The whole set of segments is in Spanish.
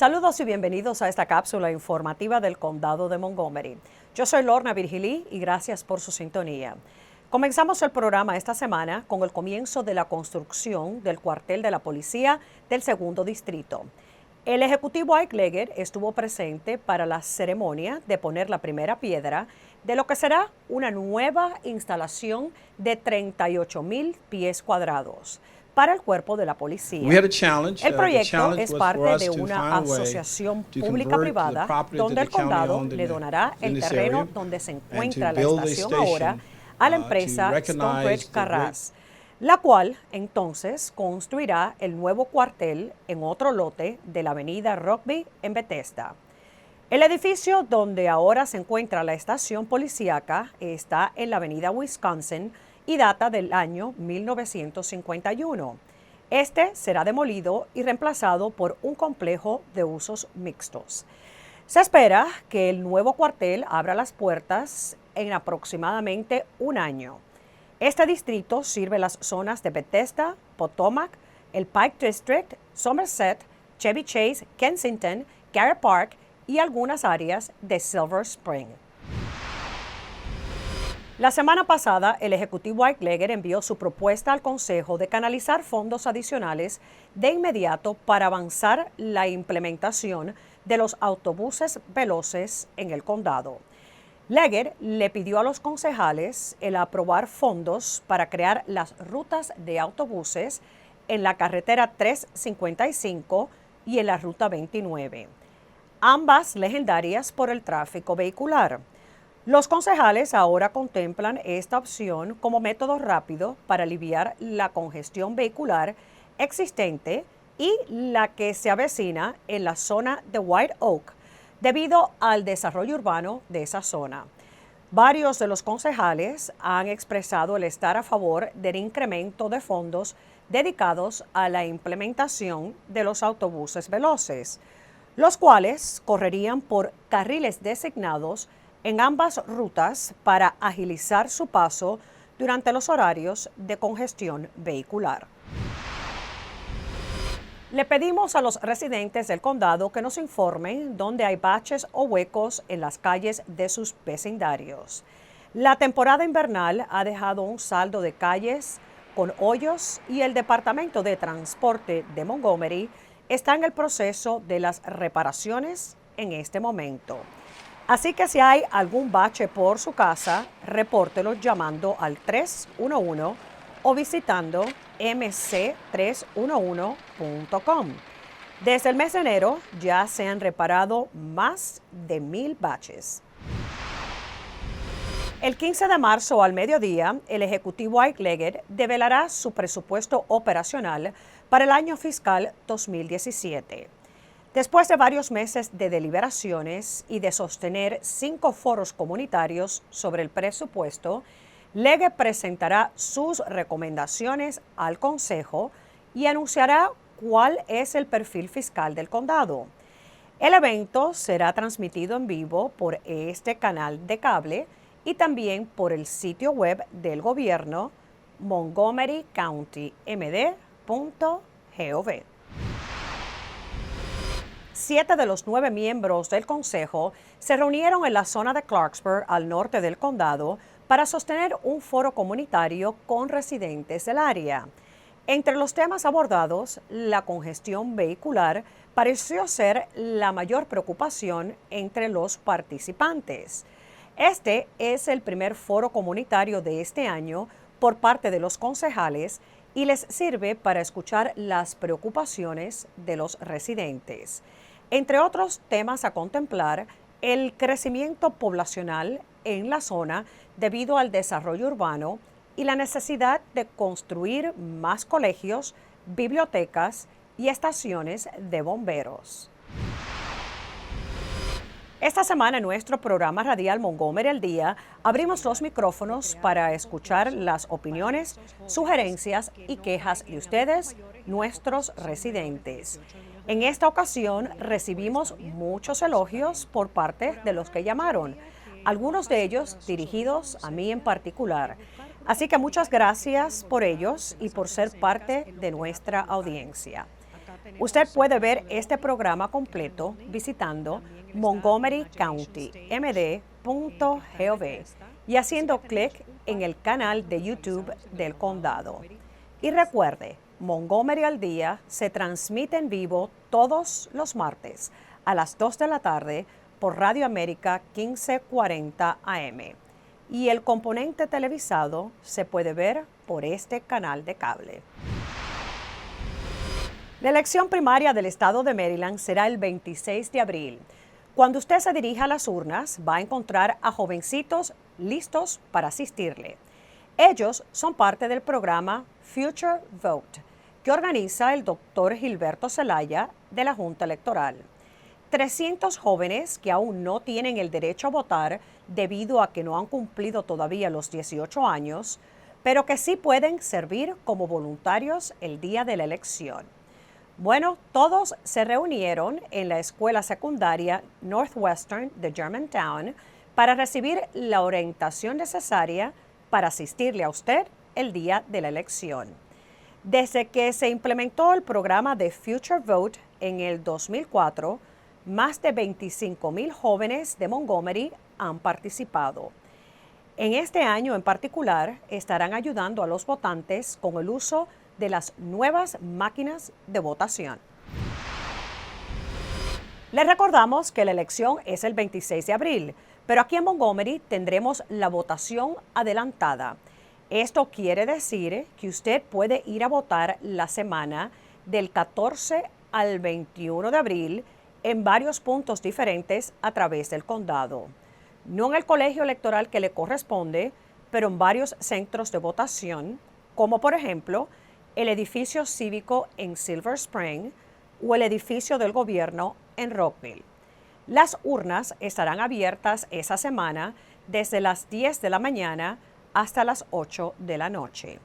Saludos y bienvenidos a esta cápsula informativa del Condado de Montgomery. Yo soy Lorna Virgilí y gracias por su sintonía. Comenzamos el programa esta semana con el comienzo de la construcción del cuartel de la policía del segundo distrito. El ejecutivo Ike Leggett estuvo presente para la ceremonia de poner la primera piedra de lo que será una nueva instalación de 38,000 pies cuadrados para el cuerpo de la policía. El proyecto es parte de una asociación pública-privada donde el condado le donará el terreno donde se encuentra la estación ahora a la empresa Stonebridge Carras, la cual entonces construirá el nuevo cuartel en otro lote de la avenida Rugby en Bethesda. El edificio donde ahora se encuentra la estación policíaca está en la avenida Wisconsin y data del año 1951. Este será demolido y reemplazado por un complejo de usos mixtos. Se espera que el nuevo cuartel abra las puertas en aproximadamente un año. Este distrito sirve las zonas de Bethesda, Potomac, el Pike District, Somerset, Chevy Chase, Kensington, Garrett Park y algunas áreas de Silver Spring. La semana pasada, el ejecutivo Ike Leggett envió su propuesta al Consejo de canalizar fondos adicionales de inmediato para avanzar la implementación de los autobuses veloces en el condado. Leggett le pidió a los concejales el aprobar fondos para crear las rutas de autobuses en la carretera 355 y en la ruta 29, ambas legendarias por el tráfico vehicular. Los concejales ahora contemplan esta opción como método rápido para aliviar la congestión vehicular existente y la que se avecina en la zona de White Oak, debido al desarrollo urbano de esa zona. Varios de los concejales han expresado el estar a favor del incremento de fondos dedicados a la implementación de los autobuses veloces, los cuales correrían por carriles designados en ambas rutas para agilizar su paso durante los horarios de congestión vehicular. Le pedimos a los residentes del condado que nos informen dónde hay baches o huecos en las calles de sus vecindarios. La temporada invernal ha dejado un saldo de calles con hoyos y el Departamento de Transporte de Montgomery está en el proceso de las reparaciones en este momento. Así que si hay algún bache por su casa, repórtelo llamando al 311 o visitando mc311.com. Desde el mes de enero ya se han reparado más de 1,000 baches. El 15 de marzo al mediodía, el ejecutivo Ike Leggett develará su presupuesto operacional para el año fiscal 2017. Después de varios meses de deliberaciones y de sostener 5 foros comunitarios sobre el presupuesto, Leggett presentará sus recomendaciones al Consejo y anunciará cuál es el perfil fiscal del condado. El evento será transmitido en vivo por este canal de cable y también por el sitio web del gobierno montgomerycountymd.gov. 7 de los 9 miembros del Consejo se reunieron en la zona de Clarksburg, al norte del condado, para sostener un foro comunitario con residentes del área. Entre los temas abordados, la congestión vehicular pareció ser la mayor preocupación entre los participantes. Este es el primer foro comunitario de este año por parte de los concejales y les sirve para escuchar las preocupaciones de los residentes. Entre otros temas a contemplar, el crecimiento poblacional en la zona debido al desarrollo urbano y la necesidad de construir más colegios, bibliotecas y estaciones de bomberos. Esta semana en nuestro programa radial Montgomery al Día abrimos los micrófonos para escuchar las opiniones, sugerencias y quejas de ustedes, nuestros residentes. En esta ocasión recibimos muchos elogios por parte de los que llamaron, algunos de ellos dirigidos a mí en particular. Así que muchas gracias por ellos y por ser parte de nuestra audiencia. Usted puede ver este programa completo visitando montgomerycountymd.gov y haciendo clic en el canal de YouTube del condado. Y recuerde, Montgomery al Día se transmite en vivo todos los martes a las 2 de la tarde por Radio América 1540 AM. Y el componente televisado se puede ver por este canal de cable. La elección primaria del estado de Maryland será el 26 de abril. Cuando usted se dirija a las urnas, va a encontrar a jovencitos listos para asistirle. Ellos son parte del programa Future Vote, que organiza el doctor Gilberto Zelaya de la Junta Electoral. 300 jóvenes que aún no tienen el derecho a votar debido a que no han cumplido todavía los 18 años, pero que sí pueden servir como voluntarios el día de la elección. Bueno, todos se reunieron en la escuela secundaria Northwestern de Germantown para recibir la orientación necesaria para asistirle a usted el día de la elección. Desde que se implementó el programa de Future Vote en el 2004, más de 25,000 jóvenes de Montgomery han participado. En este año en particular, estarán ayudando a los votantes con el uso de las nuevas máquinas de votación. Les recordamos que la elección es el 26 de abril, pero aquí en Montgomery tendremos la votación adelantada. Esto quiere decir que usted puede ir a votar la semana del 14 al 21 de abril en varios puntos diferentes a través del condado. No en el colegio electoral que le corresponde, pero en varios centros de votación, como por ejemplo el edificio cívico en Silver Spring o el edificio del gobierno en Rockville. Las urnas estarán abiertas esa semana desde las 10 de la mañana hasta las 8 de la noche.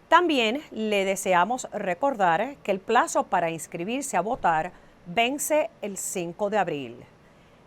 También le deseamos recordar que el plazo para inscribirse a votar vence el 5 de abril.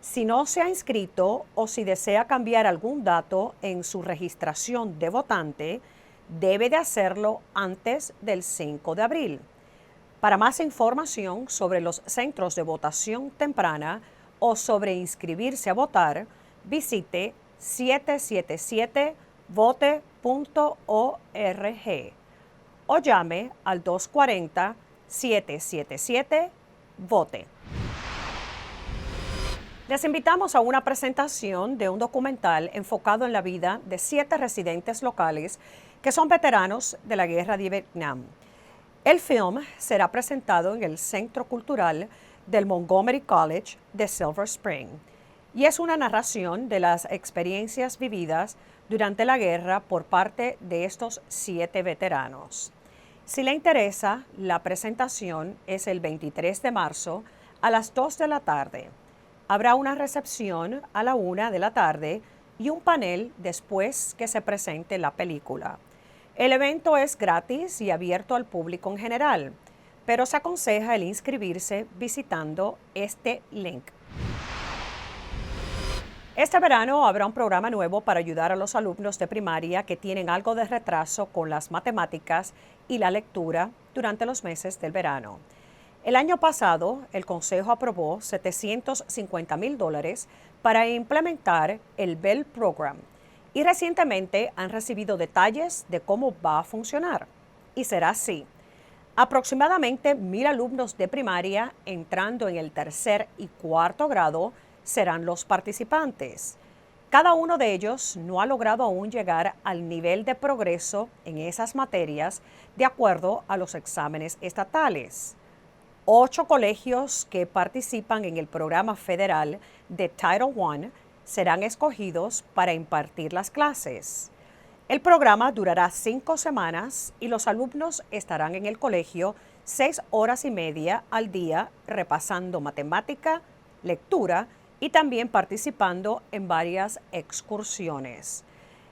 Si no se ha inscrito o si desea cambiar algún dato en su registración de votante, debe de hacerlo antes del 5 de abril. Para más información sobre los centros de votación temprana o sobre inscribirse a votar, visite 777vote.org o llame al 240-777-VOTE. Les invitamos a una presentación de un documental enfocado en la vida de 7 residentes locales que son veteranos de la Guerra de Vietnam. El film será presentado en el Centro Cultural del Montgomery College de Silver Spring y es una narración de las experiencias vividas durante la guerra por parte de estos 7 veteranos. Si le interesa, la presentación es el 23 de marzo a las 2 de la tarde. Habrá una recepción a la 1 de la tarde y un panel después que se presente la película. El evento es gratis y abierto al público en general, pero se aconseja el inscribirse visitando este link. Este verano habrá un programa nuevo para ayudar a los alumnos de primaria que tienen algo de retraso con las matemáticas y la lectura durante los meses del verano. El año pasado, el Consejo aprobó $750,000 para implementar el Bell Program y recientemente han recibido detalles de cómo va a funcionar. Y será así. Aproximadamente 1,000 alumnos de primaria entrando en el 3er y 4º grado serán los participantes. Cada uno de ellos no ha logrado aún llegar al nivel de progreso en esas materias de acuerdo a los exámenes estatales. 8 colegios que participan en el programa federal de Title I serán escogidos para impartir las clases. El programa durará 5 semanas y los alumnos estarán en el colegio 6 horas y media al día repasando matemática, lectura y también participando en varias excursiones.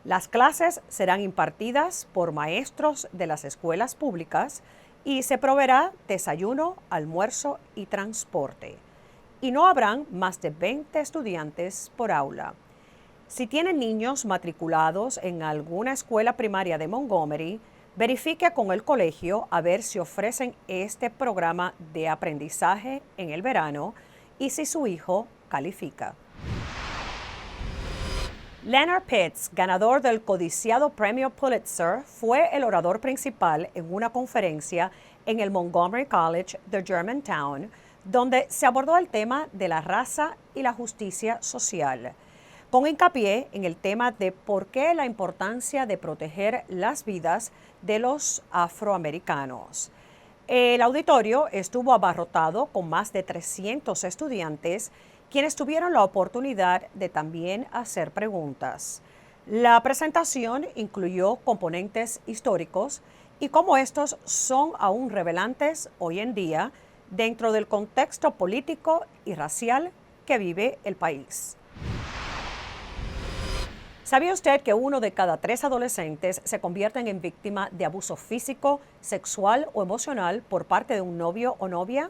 Las clases serán impartidas por maestros de las escuelas públicas y se proveerá desayuno, almuerzo y transporte. Y no habrán más de 20 estudiantes por aula. Si tienen niños matriculados en alguna escuela primaria de Montgomery, Verifique con el colegio a ver si ofrecen este programa de aprendizaje en el verano y si su hijo califica. Leonard Pitts, ganador del codiciado premio Pulitzer, fue el orador principal en una conferencia en el Montgomery College de Germantown, donde se abordó el tema de la raza y la justicia social, con hincapié en el tema de por qué la importancia de proteger las vidas de los afroamericanos. El auditorio estuvo abarrotado con más de 300 estudiantes, quienes tuvieron la oportunidad de también hacer preguntas. La presentación incluyó componentes históricos y cómo estos son aún relevantes hoy en día dentro del contexto político y racial que vive el país. ¿Sabía usted que 1 de cada 3 adolescentes se convierten en víctima de abuso físico, sexual o emocional por parte de un novio o novia?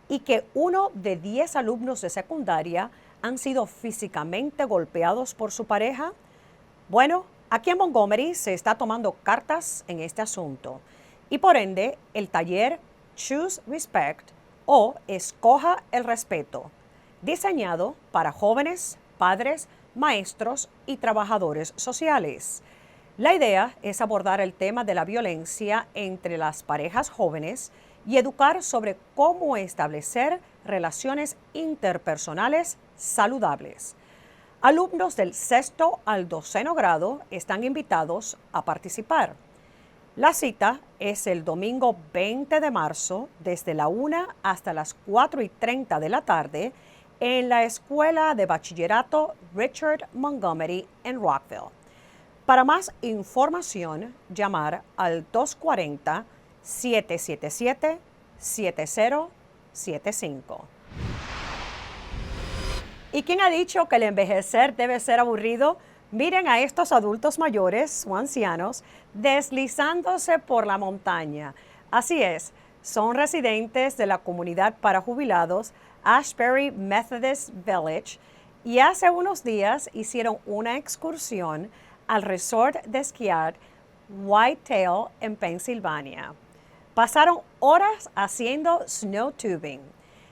Y que 1 de 10 alumnos de secundaria han sido físicamente golpeados por su pareja. Bueno, aquí en Montgomery se está tomando cartas en este asunto y por ende el taller Choose Respect o Escoja el Respeto, diseñado para jóvenes, padres, maestros y trabajadores sociales. La idea es abordar el tema de la violencia entre las parejas jóvenes y educar sobre cómo establecer relaciones interpersonales saludables. Alumnos del 6º al 12º grado están invitados a participar. La cita es el domingo 20 de marzo desde la 1 hasta las 4:30 de la tarde en la Escuela de Bachillerato Richard Montgomery en Rockville. Para más información, llamar al 240-777-7075. ¿Y quién ha dicho que el envejecer debe ser aburrido? Miren a estos adultos mayores o ancianos deslizándose por la montaña. Así es, son residentes de la comunidad para jubilados Ashbury Methodist Village y hace unos días hicieron una excursión al resort de esquiar Whitetail en Pensilvania. Pasaron horas haciendo snow tubing.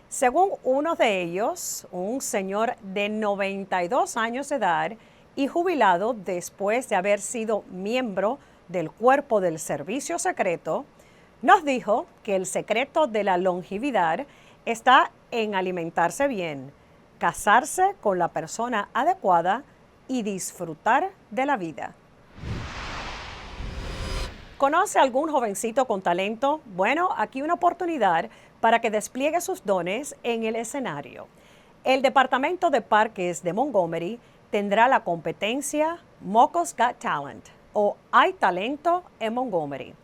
Según uno de ellos, un señor de 92 años de edad y jubilado después de haber sido miembro del cuerpo del servicio secreto, nos dijo que el secreto de la longevidad está en alimentarse bien, casarse con la persona adecuada y disfrutar de la vida. ¿Conoce algún jovencito con talento? Bueno, aquí una oportunidad para que despliegue sus dones en el escenario. El Departamento de Parques de Montgomery tendrá la competencia Mocos Got Talent o Hay Talento en Montgomery.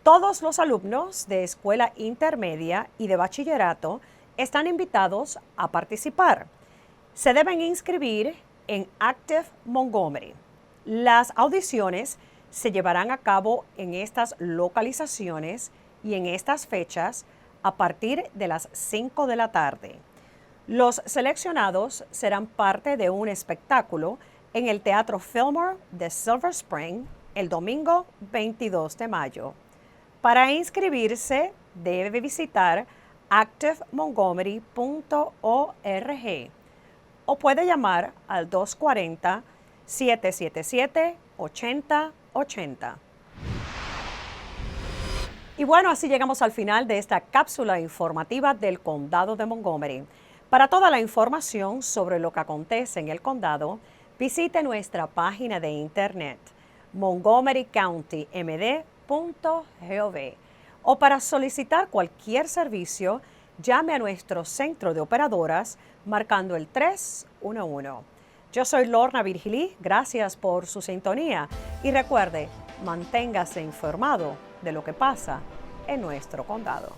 Todos los alumnos de escuela intermedia y de bachillerato están invitados a participar. Se deben inscribir en Active Montgomery. Las audiciones se llevarán a cabo en estas localizaciones y en estas fechas a partir de las 5 de la tarde. Los seleccionados serán parte de un espectáculo en el Teatro Fillmore de Silver Spring el domingo 22 de mayo. Para inscribirse debe visitar activemontgomery.org o puede llamar al 240-777-8080. Y bueno, así llegamos al final de esta cápsula informativa del Condado de Montgomery. Para toda la información sobre lo que acontece en el condado, visite nuestra página de internet montgomerycountymd.gov o para solicitar cualquier servicio, llame a nuestro centro de operadoras marcando el 311. Yo soy Lorna Virgilí, gracias por su sintonía y recuerde, manténgase informado de lo que pasa en nuestro condado.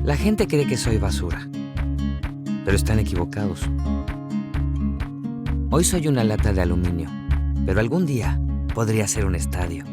La gente cree que soy basura, pero están equivocados. Hoy soy una lata de aluminio, pero algún día podría ser un estadio.